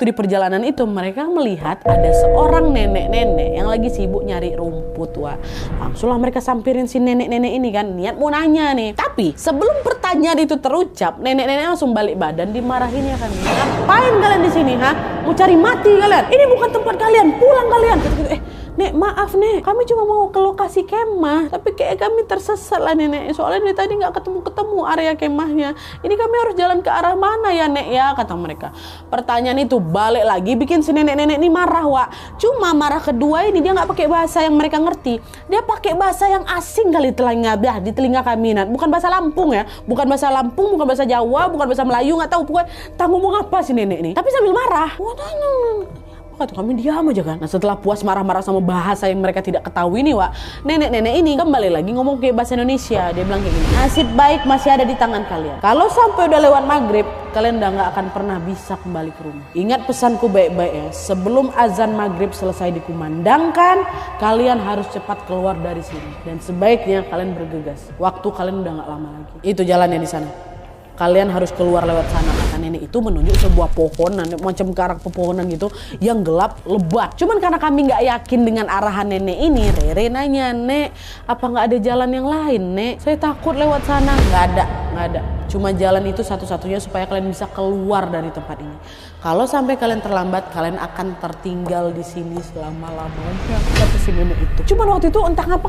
Di perjalanan itu mereka melihat ada seorang nenek-nenek yang lagi sibuk nyari rumput. Wah, langsunglah mereka sampirin si nenek-nenek ini kan, niat mau nanya nih. Tapi sebelum pertanyaan itu terucap, nenek-nenek langsung balik badan, dimarahin ya kan. Ngapain kalian di sini, ha? Mau cari mati kalian? Ini bukan tempat kalian, pulang kalian. Nek, maaf nek, kami cuma mau ke lokasi kemah, tapi kayak kami tersesat lah nenek. Soalnya dari tadi nggak ketemu area kemahnya. Ini kami harus jalan ke arah mana ya nek ya, kata mereka. Pertanyaan itu balik lagi bikin si nenek-nenek ini marah, Wak. Cuma marah kedua ini dia nggak pakai bahasa yang mereka ngerti. Dia pakai bahasa yang asing kali di telinga kami. Bukan bahasa Lampung ya, bukan bahasa Lampung, bukan bahasa Jawa, bukan bahasa Melayu, nggak tahu pokoknya tak ngomong apa si nenek ini. Tapi sambil marah. Kata kami diam aja kan. Nah setelah puas marah-marah sama bahasa yang mereka tidak ketahui nih, Wak, nenek-nenek ini kembali lagi ngomong kayak bahasa Indonesia. Dia bilang kayak gini, nasib baik masih ada di tangan kalian. Kalau sampai udah lewat maghrib, kalian udah gak akan pernah bisa kembali ke rumah. Ingat pesanku baik-baik ya, sebelum azan maghrib selesai dikumandangkan, kalian harus cepat keluar dari sini. Dan sebaiknya kalian bergegas. Waktu kalian udah gak lama lagi. Itu jalannya di sana. Kalian harus keluar lewat sana. Kata nenek itu menunjuk sebuah pohonan, macam karak pepohonan gitu, yang gelap, lebat. Cuman karena kami nggak yakin dengan arahan nenek ini, Rere nanya, Nek, apa nggak ada jalan yang lain, Nek? Saya takut lewat sana. Nggak ada. Cuma jalan itu satu-satunya supaya kalian bisa keluar dari tempat ini. Kalau sampai kalian terlambat, kalian akan tertinggal di sini selama-lamanya. Kata si nenek itu. Cuman waktu itu entah ngapa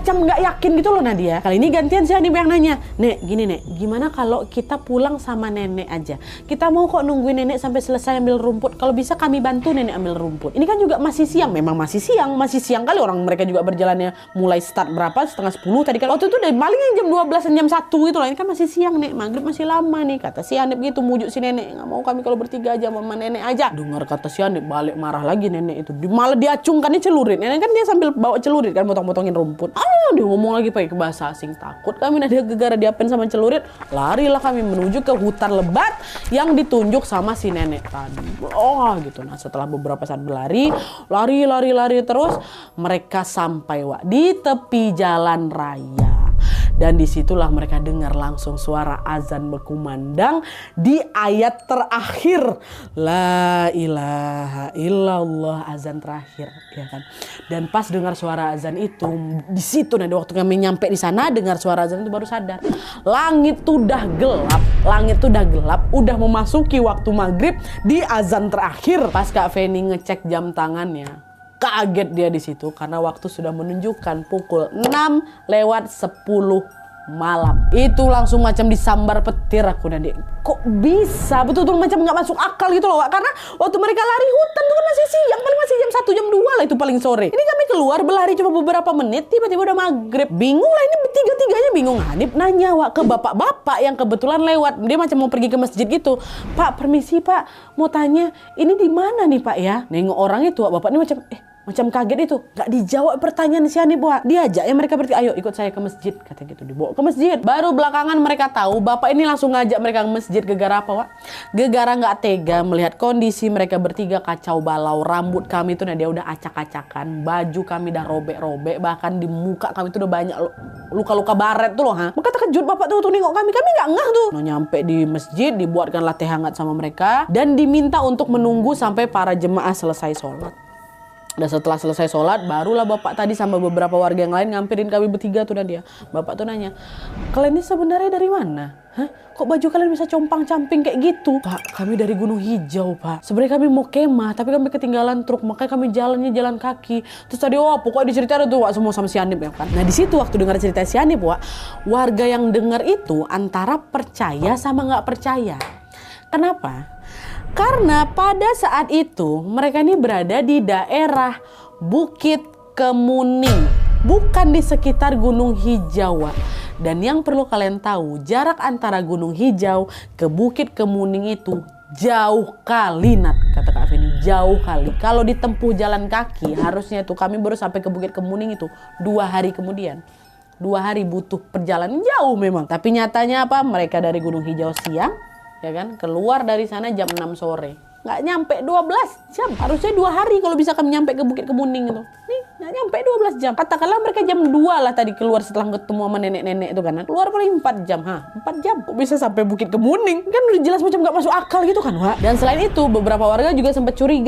nggak yakin gitu loh Nadia. Kali ini gantian si Hanif yang nanya, Nek, gini Nek, gimana kalau kita pulang sama nenek aja? Kita mau kok nungguin nenek sampai selesai ambil rumput. Kalau bisa kami bantu nenek ambil rumput. Ini kan juga masih siang, memang masih siang kali orang mereka juga berjalannya mulai start berapa? Setengah 10 tadi kan. Waktu itu udah paling jam 12 jam 1 gitu lah. Ini kan masih siang Nek, maghrib masih lama nih. Kata si Hanif gitu, mujuk si nenek. Nggak mau kami kalau bertiga aja sama nenek aja. Dengar kata si Hanif, balik marah lagi nenek itu. Malah diacungkannya celurit. Nenek kan dia sambil bawa celurit kan, potong-potongin rumput. Dia ngomong lagi pakai bahasa asing. Takut kami Nadia gegara diapain sama celurit. Larilah kami menuju ke hutan lebat yang ditunjuk sama si nenek tadi. Gitu. Nah setelah beberapa saat berlari, lari terus, mereka sampai di tepi jalan raya. Dan disitulah mereka dengar langsung suara azan berkumandang di ayat terakhir. La ilaha illallah, azan terakhir, ya kan. Dan pas dengar suara azan itu, di situ nanti waktu kami nyampe di sana dengar suara azan itu baru sadar. Langit tuh udah gelap, udah memasuki waktu maghrib di azan terakhir. Pas Kak Feni ngecek jam tangannya, kaget dia di situ karena waktu sudah menunjukkan pukul 6:10 malam. Itu langsung macam disambar petir aku Nadia. Kok bisa? Betul-betul macam nggak masuk akal gitu loh, Wak. Karena waktu mereka lari hutan tuh kan masih siang, paling masih jam 1 jam 2 lah itu paling sore. Ini kami keluar berlari cuma beberapa menit, tiba-tiba udah maghrib. Bingung lah, ini tiga-tiganya bingung. Hanif nanya, Wak, ke bapak-bapak yang kebetulan lewat. Dia macam mau pergi ke masjid gitu. Pak, permisi Pak, mau tanya, ini di mana nih Pak ya? Nengok orang itu, Wak. Bapak ini macam kaget itu, gak dijawab pertanyaan si Hanif, Wak. Diajak ya mereka berarti, ayo ikut saya ke masjid, kata gitu, dibawa ke masjid. Baru belakangan mereka tahu bapak ini langsung ngajak mereka ke masjid. Gegara apa, Wak? Gegara gak tega melihat kondisi mereka bertiga kacau balau. Rambut kami tuh dia udah acak-acakan, baju kami udah robek-robek, bahkan di muka kami tuh udah banyak luka-luka baret tuh loh. Maka terkejut bapak tuh nengok kami gak ngeh tuh. Nyampe di masjid, dibuatkanlah teh hangat sama mereka dan diminta untuk menunggu sampai para jemaah selesai sholat. Dan setelah selesai sholat, barulah bapak tadi sama beberapa warga yang lain ngampirin kami bertiga tuh dia. Bapak tuh nanya, kalian ini sebenarnya dari mana? Kok baju kalian bisa compang-camping kayak gitu? Pak, kami dari Gunung Hijau, Pak. Sebenarnya kami mau kemah, tapi kami ketinggalan truk, makanya kami jalannya jalan kaki. Terus tadi, pokoknya diceritain tuh, Wak, semua sama si Hanif ya kan. Nah di situ waktu dengar cerita si Hanif, Wak, warga yang dengar itu antara percaya sama nggak percaya. Kenapa? Karena pada saat itu mereka ini berada di daerah Bukit Kemuning, bukan di sekitar Gunung Hijau. Dan yang perlu kalian tahu, jarak antara Gunung Hijau ke Bukit Kemuning itu jauh kali, Nat, kata Kak Feni, jauh kali. Kalau ditempuh jalan kaki, harusnya tuh kami baru sampai ke Bukit Kemuning itu 2 hari kemudian. 2 hari butuh perjalanan jauh memang. Tapi nyatanya apa? Mereka dari Gunung Hijau siang, ya kan, keluar dari sana jam 6 sore. nggak nyampe 12 jam. Harusnya 2 hari kalau bisa kami nyampe ke Bukit Kemuning itu. Nih, nggak nyampe 12 jam. Katakanlah mereka jam 2 lah tadi keluar setelah ketemu sama nenek-nenek itu kan. Keluar paling 4 jam. 4 jam. Kok bisa sampai Bukit Kemuning? Kan udah jelas macam nggak masuk akal gitu kan, Wak. Dan selain itu, beberapa warga juga sempat curiga